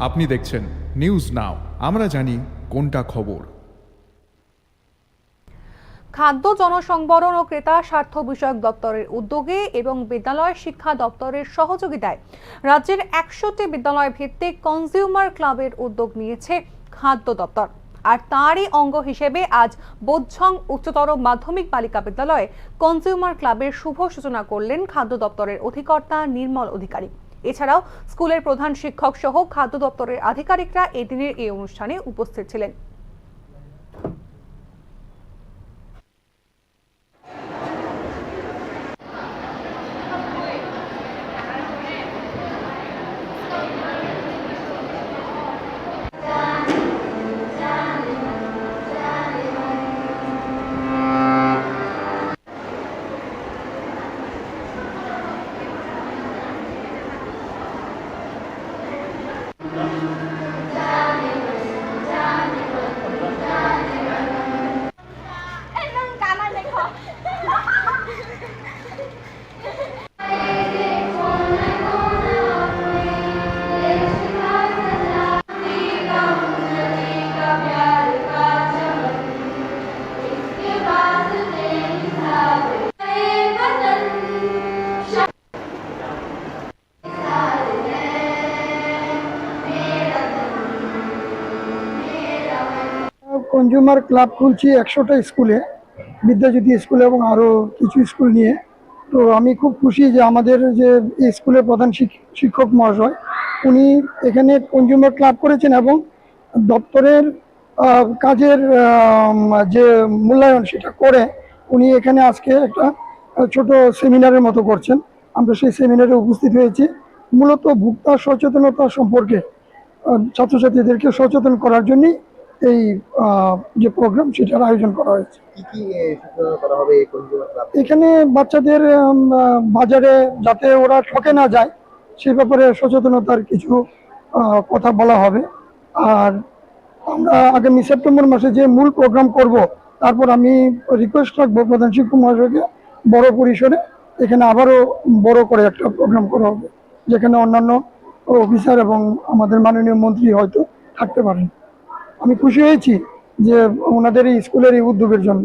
আপনি দেখছেন news now, আমরা জানি কোনটা খবর। খাদ্য জনসংবরণ ও ক্রেতা স্বার্থ বিষয়ক দপ্তরের উদ্যোগে এবং বিদ্যালয় শিক্ষা দপ্তরের সহযোগিতায় রাজ্যের 100টি বিদ্যালয় ভিত্তিক কনজিউমার ক্লাবের উদ্যোগ নিয়েছে খাদ্য দপ্তর। আর তারই অঙ্গ হিসেবে আজ বোধঝং উচ্চতর মাধ্যমিক বালিকা বিদ্যালয়ে কনজিউমার ক্লাবের শুভ সূচনা করলেন খাদ্য দপ্তরের অধিকর্তা নির্মল অধিকারী। এছাড়াও স্কুলের প্রধান শিক্ষক সহ খাদ্য দপ্তরের আধিকারিকরা এদিনের এই অনুষ্ঠানে উপস্থিত ছিলেন। কনজিউমার ক্লাব খুলছি 100টা স্কুলে, বিদ্যাজ্যোতি স্কুলে এবং আরও কিছু স্কুল নিয়ে। তো আমি খুব খুশি যে আমাদের যে স্কুলের প্রধান শিক্ষক মহাশয় উনি এখানে কনজিউমার ক্লাব করেছেন এবং দপ্তরের কাজের যে মূল্যায়ন সেটা করে উনি এখানে আজকে একটা ছোট সেমিনারের মতো করছেন। আমরা সেই সেমিনারে উপস্থিত হয়েছি। মূলত ভোক্তা সচেতনতা সম্পর্কে ছাত্রছাত্রীদেরকে সচেতন করার জন্যই এই যে প্রোগ্রাম সেটার আয়োজন করা হয়েছে। এখানে বাচ্চাদের বাজারে যাতে ওরা ঠকে না যায় সে ব্যাপারে সচেতনতার কিছু কথা বলা হবে। আর আমরা আগামী সেপ্টেম্বর মাসে যে মূল প্রোগ্রাম করব, তারপর আমি রিকোয়েস্ট রাখবো প্রধান শিক্ষক মহাশয়কে বড় পরিসরে এখানে আবারও বড় করে একটা প্রোগ্রাম করা হবে, যেখানে অন্যান্য অফিসার এবং আমাদের মাননীয় মন্ত্রী হয়তো থাকতে পারেন। আমি খুশি হয়েছি যে ওনাদের এই স্কুলের এই উদ্যোগের জন্য।